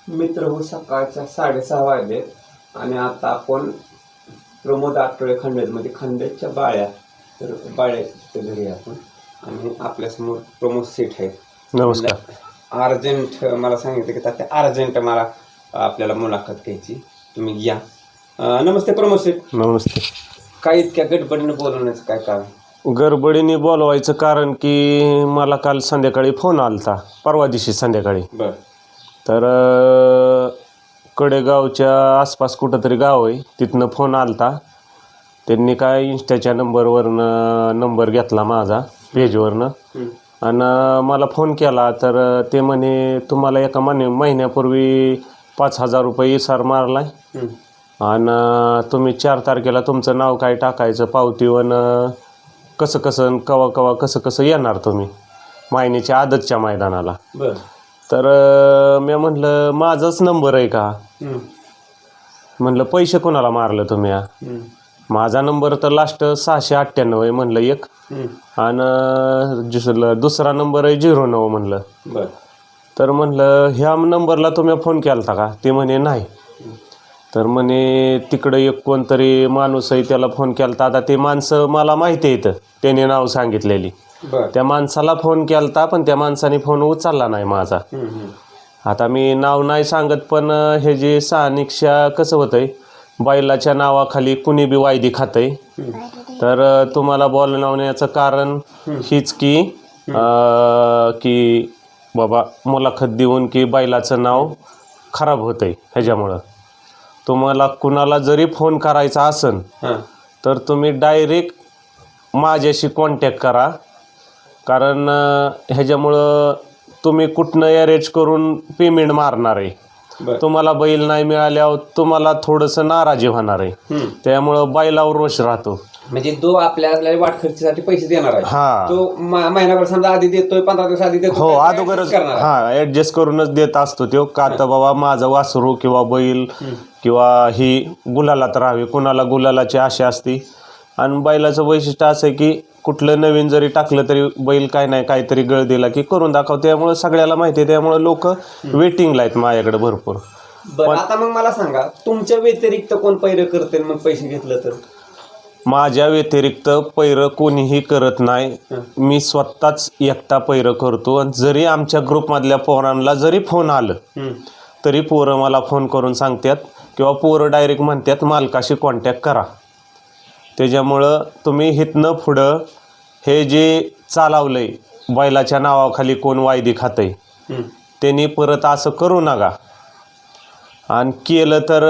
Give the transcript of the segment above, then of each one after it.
मित्र हो सकाळच्या 6:30 वाजले आणि आता आपण प्रमोद आठवडे खंडेमध्ये खंडेच्या बाळ्या तर बाळ्याच्या घरी आहे आपण आणि आपल्यासमोर प्रमोद सेठ आहे. नमस्कार. अर्जंट मला सांगितलं की त्या अर्जंट मला आपल्याला मुलाखत घ्यायची, तुम्ही घ्या. नमस्ते प्रमोद सेठ. नमस्ते. काय इतक्या गडबडीने बोलवण्याचं काय कारण? गडबडीने बोलवायचं कारण की मला काल संध्याकाळी फोन आलता, परवा दिवशी संध्याकाळी. बर. तर कडेगावच्या आसपास कुठंतरी गाव आहे, तिथनं फोन आलता. त्यांनी काय इंस्टाच्या नंबरवरनं नंबर घेतला माझा पेजवरनं आणि मला फोन केला. तर ते म्हणे तुम्हाला एका महिन्यापूर्वी 5,000 रुपये इसार मारला आहे आणि तुम्ही 4 तारखेला तुमचं नाव काय टाकायचं पावतीवर, कसं कसं कवा कवा कसं कसं येणार तुम्ही महिन्याच्या आदतच्या मैदानाला. बर. तर मी म्हटलं माझाच नंबर आहे का, म्हटलं पैसे कोणाला मारलं तुम्ही? माझा नंबर तर लास्ट 698 आहे म्हणलं एक, आणि दुसरा नंबर आहे 09 म्हणलं. बर. तर म्हणलं ह्या नंबरला तुम्ही फोन केला होता का? ते म्हणे नाही. तर म्हणे तिकडं एक कोणतरी माणूस आहे त्याला फोन केला होता. आता ते माणसं मला माहिती येतं, त्याने नाव सांगितलेली. त्या माणसाला फोन केलता पण त्या माणसाने फोन उचलला नाही माझा. आता मी नाव नाही सांगत, पण हे जे स्थानिकशा कसं होतंय, बैलाच्या नावाखाली कुणी बी वायदी खातंय. तर तुम्हाला बोलवण्याचं कारण हीच की की बाबा मुलाखत देऊन की बैलाचं नाव खराब होतंय. ह्याच्यामुळं तुम्हाला कुणाला जरी फोन करायचा असेल तर तुम्ही डायरेक्ट माझ्याशी कॉन्टॅक्ट करा, कारण ह्याच्यामुळं तुम्ही कुठनं अरेंज करून पेमेंट मारणार आहे. तुम्हाला बैल नाही मिळाल्यावर तुम्हाला थोडंसं नाराजी होणार आहे. त्यामुळं बैलावर रोष राहतो. म्हणजे जो आपल्याला वाट खर्चीसाठी पैसे देणार आहे, हा, तो महिनाभर समजा आधी देतोय, 15 दिवस आधी देतोय. हो, अगोदरच हा ऍडजस्ट करूनच देत असतो तो. का तर बाबा माझं वासरू किंवा बैल किंवा ही गुलालात राहावी, कुणाला गुलालाची आशा असते. आणि बैलाचं वैशिष्ट्य असं आहे की कुठलं नवीन जरी टाकलं तरी बैल काय नाही काहीतरी गळ दिला की करून दाखवतो. त्यामुळे सगळ्याला माहिती आहे, त्यामुळे लोक वेटिंगला आहेत माझ्याकडे भरपूर. बरं, आता मग मला सांगा, तुमच्या व्यतिरिक्त कोण पैर करते मग पैसे घेतलं तर? माझ्या व्यतिरिक्त पैरं कोणीही करत नाही, मी स्वतःच एकटा पैरं करतो. आणि जरी आमच्या ग्रुपमधल्या पोरांना जरी फोन आलं तरी पोरं मला फोन करून सांगतात किंवा पोरं डायरेक्ट म्हणतात मालकाशी कॉन्टॅक्ट करा. त्याच्यामुळं तुम्ही इथनं पुढं हे जे चालवलं आहे बैलाच्या नावाखाली कोण वायदी खातंय त्यांनी परत असं करू नका. आणि केलं तर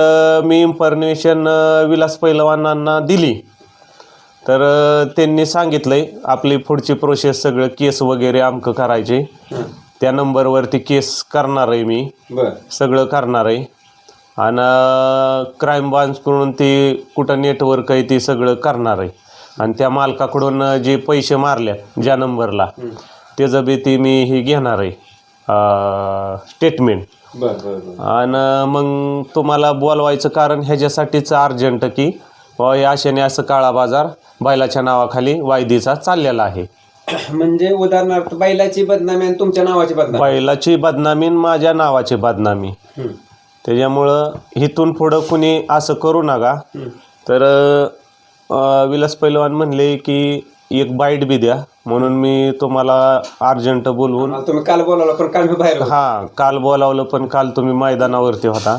मी इन्फॉर्मेशन विलास पैलवानांना दिली तर त्यांनी सांगितलंय आपली पुढची प्रोसेस सगळं केस वगैरे आमकं करायचे, त्या नंबरवरती केस करणार आहे मी, सगळं करणार आहे. आणि क्राईम ब्रांचकडून ती कुठं नेटवर्क आहे ती सगळं करणार आहे. आणि त्या मालकाकडून जे पैसे मारल्यात ज्या नंबरला त्याचं बी ती मी ही घेणार आहे स्टेटमेंट. आणि मग तुम्हाला बोलवायचं कारण ह्याच्यासाठीच अर्जंट की हे अशाने असं काळा बाजार बैलाच्या नावाखाली वायदीचा चाललेला आहे. म्हणजे उदाहरणार्थ बैलाची बदनामी आणि तुमच्या नावाची बदनामी, बैलाची बदनामी आणि माझ्या नावाची बदनामी. त्याच्यामुळं इथून पुढं कुणी असं करू नका. तर विलास पैलवान म्हणले की एक बाईट बी द्या, म्हणून मी तुम्हाला अर्जंट बोलवून. तुम्ही काल बोलावलं पण काल मी बाहेर. हा, काल बोलावलं पण काल तुम्ही मैदानावरती होता,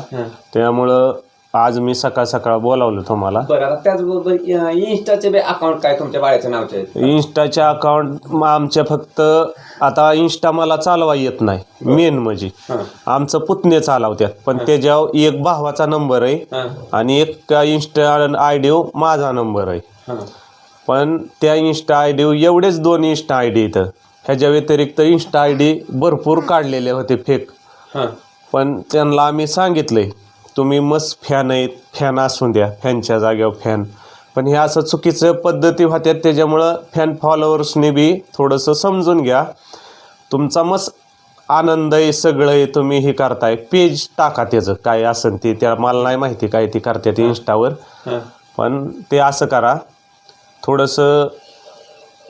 त्यामुळं आज मी सकाळ सकाळ बोलावलं तुम्हाला. बरं, त्याचबरोबर इन्स्टाचे अकाउंट काय तुमच्या बाळाच्या नावाचे? इन्स्टाचे अकाउंट आमच्या फक्त आता इन्स्टा मला चालवा येत नाही, मेन म्हणजे आमचं पुतणे चालवतात, पण त्याच्यावर एक भावाचा नंबर आहे आणि एक इन्स्टा ID माझा नंबर आहे. पण त्या इन्स्टा ID एवढेच 2 इन्स्टा ID इथं. ह्याच्या व्यतिरिक्त इन्स्टा ID भरपूर काढलेले होते फेक. पण त्यांना आम्ही सांगितलंय तुम्ही मस्त फॅन आहेत, फॅन असून द्या, फॅनच्या जागेवर फॅन. पण हे असं चुकीचं पद्धती होत्यात, त्याच्यामुळं फॅन फॉलोअर्सने बी थोडंसं समजून घ्या. तुमचा मस्त आनंद आहे, सगळं आहे, तुम्ही हे करताय, पेज टाका त्याचं काय असेल ते. त्या मला नाही माहिती काय ती करतात इंस्टावर, पण ते असं करा. थोडंसं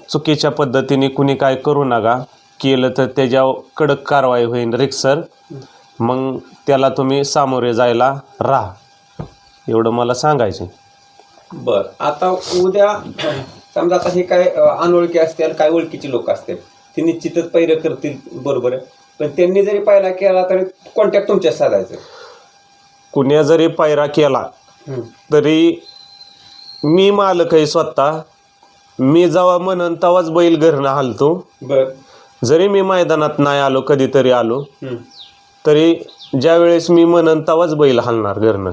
चुकीच्या पद्धतीने कुणी काय करू नका. केलं तर त्याच्यावर कडक कारवाई होईल रिक्सर. मग त्याला तुम्ही सामोरे जायला राहा, एवढं मला सांगायचं. बर, आता उद्या समजा आता हे काय अनोळखी असतील, काय ओळखीची लोक असतील, ती निश्चितच पैर करतील, बरोबर आहे. पण त्यांनी जरी पायरा केला तरी कॉन्टॅक्ट तुमच्याच साधायचं. कुण्या जरी पायरा केला तरी मी मालक आहे स्वतः. मी जेव्हा म्हणन तेव्हाच बैल घरनं हलतो. बर, जरी मी मैदानात नाही आलो, कधीतरी आलो तरी ज्या वेळेस मी म्हणन तेव्हाच बैल हलणार घरनं.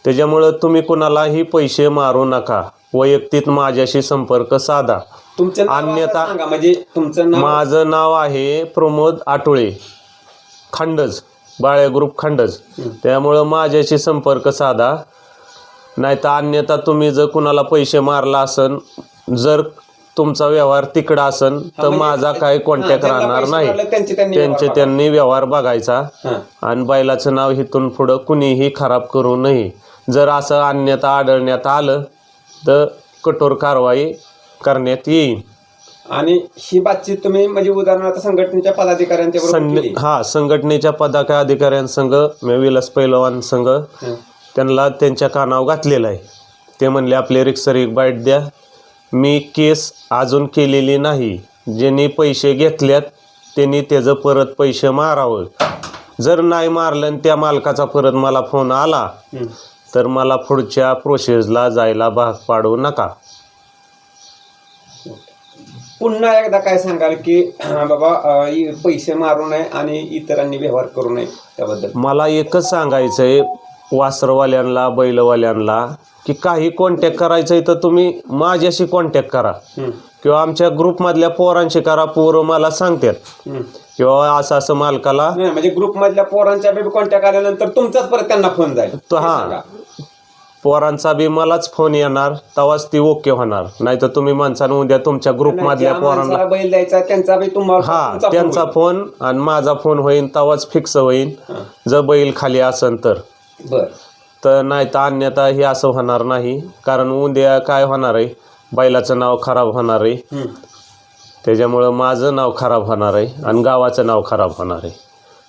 त्याच्यामुळं तुम्ही कुणालाही पैसे मारू नका, वैयक्तिक माझ्याशी संपर्क साधा. तुमचं नाव अन्यथा सांगा, म्हणजे तुमचं नाव. माझं नाव आहे प्रमोद आटोळे, खंडज, बाळे ग्रुप खंडज. त्यामुळं माझ्याशी संपर्क साधा. नाही तर अन्यथा तुम्ही जर कुणाला पैसे मारला असन, जर तुमचा व्यवहार तिकडं असन तर माझा काही कॉन्टॅक्ट राहणार नाही. त्यांचे त्यांनी व्यवहार बघायचा आणि बैलाचं नाव इथून पुढं कुणीही खराब करू नये. जर असं अन्यथा आढळण्यात आलं तर कठोर कारवाई करण्यात येईल. आणि ही बातचीत तुम्ही म्हणजे उदाहरणार्थ संघटनेच्या पदाधिकाऱ्यांच्या बरोबर केली? हा, संघटनेच्या पदाधिकाऱ्यांसंग मी विलास पैलवान संघ त्यांना त्यांच्या कानावर घातलेलं आहे. ते म्हणले आपले रिक्सर एक बाईट द्या. मी केस अजून केलेली नाही. ज्यांनी पैसे घेतल्यात त्यांनी त्याचं परत पैसे मारावं. जर नाही मारलं आणि त्या मालकाचा परत मला फोन आला तर मला पुढच्या प्रोसेसला जायला भाग पाडू नका. पुन्हा एकदा काय सांगाल की बाबा पैसे मारू नये आणि इतरांनी व्यवहार करू नये त्याबद्दल? मला एकच सांगायचं आहे वासरवाल्यांना, बैलवाल्यांना, की काही कॉन्टॅक्ट करायचं आहे तर तुम्ही माझ्याशी कॉन्टॅक्ट करा किंवा आमच्या ग्रुपमधल्या पोरांशी करा. पोरं मला सांगतात किंवा असं असं मालकाला, म्हणजे ग्रुपमधल्या पोरांच्या कॉन्टॅक्ट आल्यानंतर तुमचाच परत त्यांना फोन जाईल. तो हा, पोरांचा बी मलाच फोन येणार, तेव्हाच ती ओके होणार. नाही तर तुम्ही माणसानं उद्या तुमच्या ग्रुपमधल्या पोरांना बैल द्यायचा त्यांचा बी तुम्हाला, हा, त्यांचा फोन आणि माझा फोन होईल तेव्हाच फिक्स होईल जर बैल खाली असेल तर. बर, तर नाही तर अन्यथा हे असं होणार नाही. कारण उद्या काय होणार आहे, बैलाचं नाव खराब होणार आहे, त्याच्यामुळं माझं नाव खराब होणार आहे आणि गावाचं नाव खराब होणार आहे.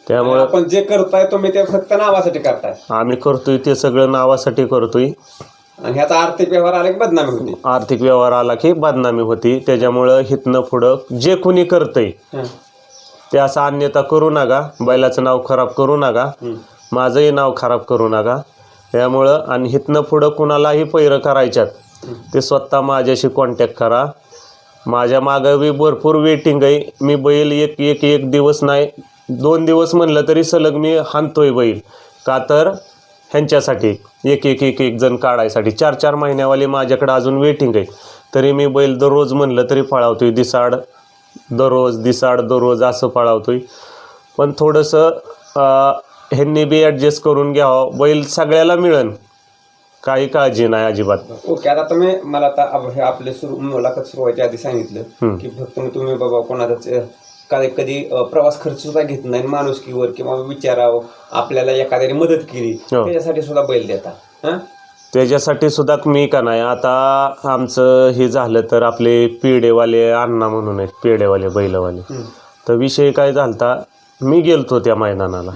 त्यामुळं आपण जे करताय तुम्ही ते फक्त नावासाठी करताय. आम्ही करतोय ते सगळं नावासाठी करतोय. आणि ह्याचा आर्थिक व्यवहार आला की बदनामी होती. आर्थिक व्यवहार आला की बदनामी होती. त्याच्यामुळं हितनं पुढं जे कुणी करतंय ते असं अन्यथा करू नका. बैलाचं नाव खराब करू नका, माझंही नाव खराब करू नका. त्यामुळं आणि हितनं पुढं कुणालाही पैरं करायच्यात ते स्वतः माझ्याशी कॉन्टॅक्ट करा. माझ्या मागं बी भरपूर वेटिंग आहे. मी बैल एक दिवस नाही 2 दिवस म्हणलं तरी सलग मी हाणतोय बैल. का तर ह्यांच्यासाठी एक जण काढायसाठी 4 महिन्यावाले माझ्याकडे अजून वेटिंग आहे. तरी मी बैल दररोज म्हणलं तरी पळावतोय, दिसाड दररोज असं पळावतोय. पण थोडंसं ह्यांनी बी ॲडजस्ट करून घ्यावं. बैल सगळ्याला मिळेल, काही काळजी नाही अजिबात. ओके, आता तुम्ही मला आता आपले मुलाखत सुरुवातीच्या आधी सांगितलं की फक्त तुम्ही बाबा कोणाचा कधी प्रवास खर्च सुद्धा घेत नाही, माणुसकीवर किंवा विचारावं, आपल्याला एखाद्याने मदत केली त्याच्यासाठी सुद्धा बैल देता. त्याच्यासाठी सुद्धा मी का नाही, आता आमचं हे झालं तर आपले पेढेवाले अण्णा म्हणून आहेत, पेढेवाले बैलवाले. तर विषय काय झालता, मी गेलतो त्या मैदानाला,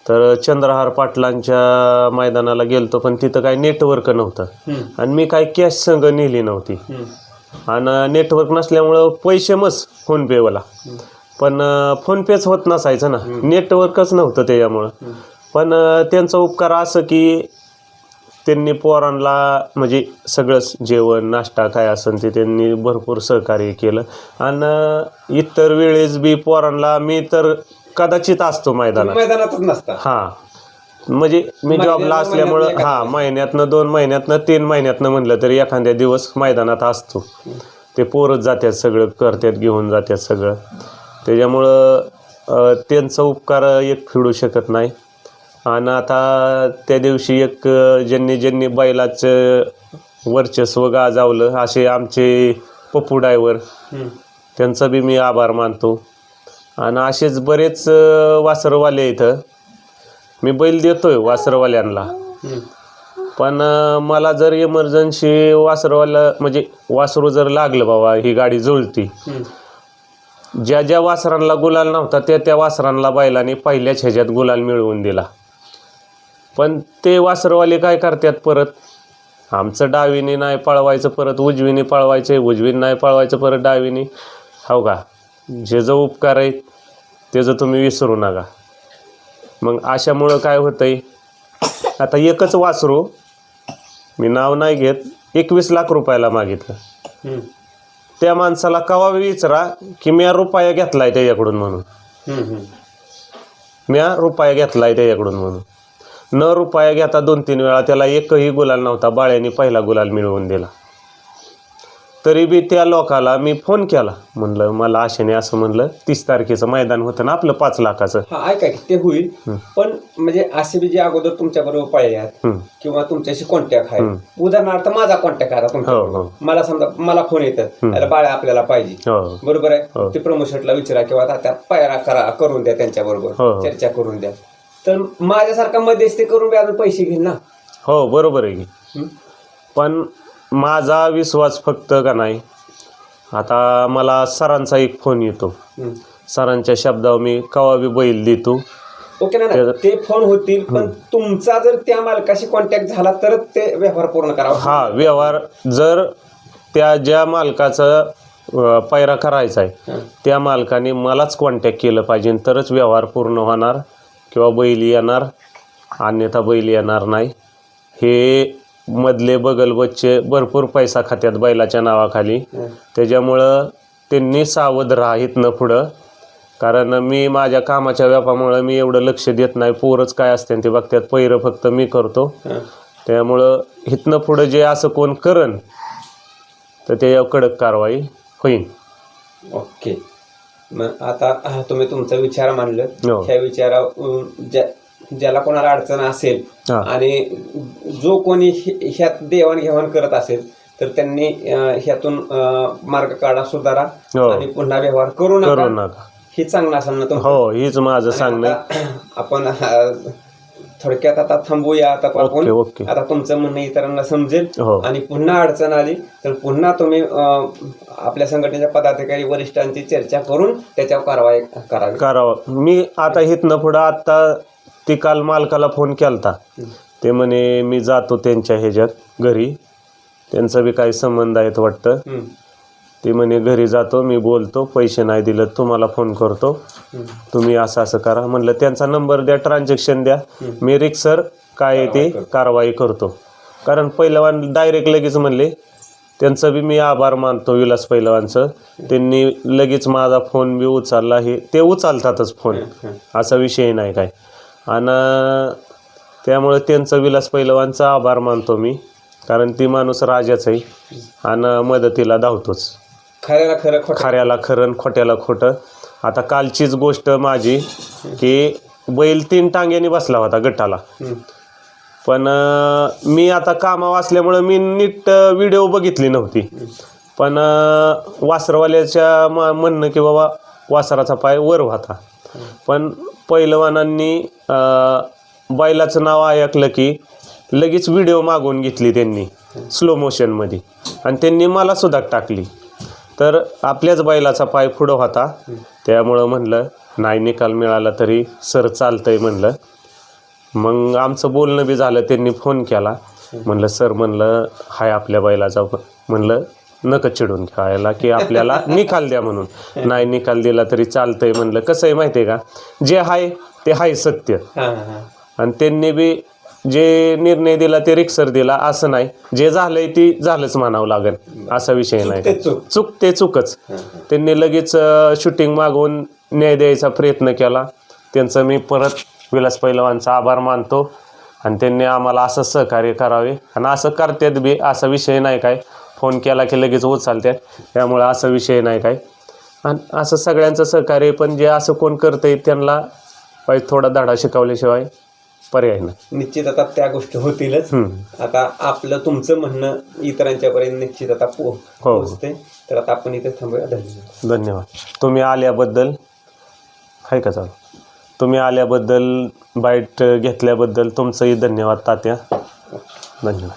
तर चंद्रहार पाटलांच्या मैदानाला गेलतो, पण तिथं काही नेटवर्क नव्हतं आणि मी काही कॅश संग नेली नव्हती आणि नेटवर्क नसल्यामुळं पैसे मस्त फोनपेवाला, पण फोनपेच होत नसायचं ना, नेटवर्कच नव्हतं त्याच्यामुळं. पण त्यांचा उपकार असं की त्यांनी पोरांना म्हणजे सगळंच जेवण नाश्ता काय असेल ते त्यांनी भरपूर सहकार्य केलं. आणि इतर वेळेस बी पोरांना मी तर कदाचित असतो मैदानातच नसता. हां, म्हणजे मी जॉबला असल्यामुळं महिन्यातनं 2 महिन्यातनं 3 महिन्यातनं म्हणलं तरी एखाद्या दिवस मैदानात असतो. ते पोरच जातात, सगळं करतात, घेऊन जातात सगळं. त्याच्यामुळं त्यांचा उपकार एक फेडू शकत नाही. आणि आता त्या दिवशी एक ज्यांनी बैलाचं वर्चस्व गाजावलं असे आमचे पप्पू ड्रायव्हर, त्यांचा बी मी आभार मानतो. आणि असेच बरेच वासरवाले इथं मी बैल देतोय वासरवाल्यांना. पण मला जर इमर्जन्सी वासरवाला म्हणजे वासरू जर लागलं बाबा ही गाडी जुळती ज्या ज्या वासरांना गुलाल नव्हता त्या वासरांना बैलांनी पहिल्याच ह्याच्यात गुलाल मिळवून दिला. पण ते वासरवाले काय करतात, परत आमचं डावीने नाही पळवायचं, परत उजवीने पळवायचं, उजवीने नाही पळवायचं, परत डावीने. हो का, जे जो उपकार आहे त्याचं तुम्ही विसरू नका. मग अशामुळं काय होतंय, आता एकच वासरू, मी नाव नाही घेत, 21 लाख रुपयाला मागितलं. त्या माणसाला कवा विचारा की म्या रुपया घेतलाय त्याच्याकडून म्हणून, म्या रुपया घेतलाय त्याच्याकडून म्हणून. न रुपया घेता 2-3 वेळा त्याला एकही गुलाल नव्हता, बाळ्याने पहिला गुलाल मिळवून दिला. तरी बी त्या लोकाला मी फोन केला, म्हणलं मला आशेने असं म्हणलं 30 तारखेचं मैदान होतं ना आपलं 5 लाखाचं. हा ऐका की ते होईल, पण म्हणजे असे बी जे अगोदर तुमच्या बरोबर पाहिले आहेत किंवा तुमच्याशी कॉन्टॅक्ट आहे, उदाहरणार्थ माझा कॉन्टॅक्ट आहे तुमच्या, मला समजा मला फोन येतात बाळा आपल्याला पाहिजे, बरोबर आहे, ते प्रमोशनला विचारा किंवा त्या पायरा करून द्या, त्यांच्या बरोबर चर्चा करून द्या. तर माझ्यासारखा मध्यस्थी करून बी अजून पैसे घेईन ना. हो बरोबर आहे की, पण माझा विश्वास फक्त का नाही, आता मला सरांचा एक फोन येतो, सरांच्या शब्दावर मी कवा बी बैल देतो. ओके ना, ते फोन होतील, पण तुमचा जर त्या मालकाशी कॉन्टॅक्ट झाला तरच ते व्यवहार पूर्ण करावा. हा व्यवहार जर त्या ज्या मालकाचं पायरा करायचा आहे त्या मालकाने मलाच कॉन्टॅक्ट केलं पाहिजे, तरच व्यवहार पूर्ण होणार किंवा बैल येणार, अन्यथा बैल येणार नाही. हे मधले बगल बच्चे भरपूर पैसा खात्यात बैलाच्या नावाखाली, त्याच्यामुळं त्यांनी सावध राहित न पुढं. कारण मी माझ्या कामाच्या व्यापामुळं मी एवढं लक्ष देत नाही, पोरच काय असते ते बघतात, पैरं फक्त मी करतो. त्यामुळं इथनं पुढं जे असं कोण करन तर त्याच्यावर कडक कारवाई होईल. ओके, मग आता तुम्ही तुमचा विचार मांडलं, ह्या विचारा ज्याला कोणाला अडचण असेल आणि जो कोणी ह्यात देवाणघेवाण करत असेल तर त्यांनी ह्यातून मार्ग काढा, सुधारा आणि पुन्हा व्यवहार करू नका. हे चांगलं असेल ना तुमचं? हो, हीच माझं सांगणं. आपण थोडक्यात आता थांबूया. आता तुमचं म्हणणं इतरांना समजेल आणि पुन्हा अडचण आली तर पुन्हा तुम्ही आपल्या संघटनेच्या पदाधिकारी वरिष्ठांची चर्चा करून त्याच्यावर कारवाई करावा. मी आता इथनं पुढं आता ती काल मालकाला फोन केलता, ते म्हणे मी जातो त्यांच्या ह्याच्यात घरी, त्यांचा बी काही संबंध आहेत वाटतं. ते म्हणे घरी जातो, मी बोलतो, पैसे नाही दिलं तुम्हाला फोन करतो, तुम्ही असं असं करा. म्हणलं त्यांचा नंबर द्या, ट्रान्झॅक्शन द्या, मी रिक्सर काय ते कारवाई करतो. कारण पहिलवान डायरेक्ट लगेच म्हणले, त्यांचं बी मी आभार मानतो विलास पहिलवानचं, त्यांनी लगेच माझा फोन बी उचलला. हे ते उचलतातच फोन, असा विषय नाही काय. आणि त्यामुळे त्यांचं विलास पहिलवानचा आभार मानतो मी, कारण ती माणूस राजाच आहे आणि मदतीला धावतोच. खऱ्याला खरं, खोट्याला खोटं. आता कालचीच गोष्ट माझी की बैल 3 टांग्यांनी बसला होता गटाला, पण मी आता कामावर असल्यामुळं मी नीट व्हिडिओ बघितली नव्हती. पण वासरवाल्याच्या म्हणणं की बाबा वासराचा पाय वर होता, पण पहिलवानांनी बैलाचं नाव ऐकलं की लगेच व्हिडिओ मागवून घेतली त्यांनी स्लो मोशनमध्ये आणि त्यांनी मला सुद्धा टाकली. तर आपल्याच बैलाचा पाय पुढं होता, त्यामुळं म्हणलं नाही निकाल मिळाला तरी सर चालतंय म्हणलं. मग आमचं बोलणं बी झालं, त्यांनी फोन केला, म्हणलं सर म्हणलं हाय आपल्या बैलाचा, म्हणलं नका चिडून खेळायला की आपल्याला निकाल द्या म्हणून. नाही निकाल दिला तरी चालतंय म्हणलं. कसं आहे माहिती आहे का, जे आहे ते आहे सत्य, आणि त्यांनी बी जे निर्णय दिला ते रिक्सर दिला, असं नाही जे झालंय ती झालंच म्हणावं लागेल असा विषय नाही. चूक ते चूकच. त्यांनी लगेच शूटिंग मागवून न्याय द्यायचा प्रयत्न केला. त्यांचं मी परत विलास पहिलवानचा आभार मानतो आणि त्यांनी आम्हाला असं सहकार्य करावे आणि असं करतात बी, असा विषय नाही काय. फोन केला की लगेच उचलतात, त्यामुळं असा विषय नाही काय. आणि असं सगळ्यांचं सहकार्य, पण जे असं कोण करतंय त्यांना पाहिजे थोडा धडा शिकवल्याशिवाय पर्याय नाही. निश्चित आता त्या गोष्टी होतीलच. आता आपलं तुमचं म्हणणं इतरांच्या पर्यंत निश्चित आता पोहोचते. तर आता आपण इथे थांबूया. धन्यवाद. तुम्ही आल्याबद्दल आहे का चालू, तुम्ही आल्याबद्दल, बाईट घेतल्याबद्दल तुमचंही धन्यवाद तात्या. धन्यवाद.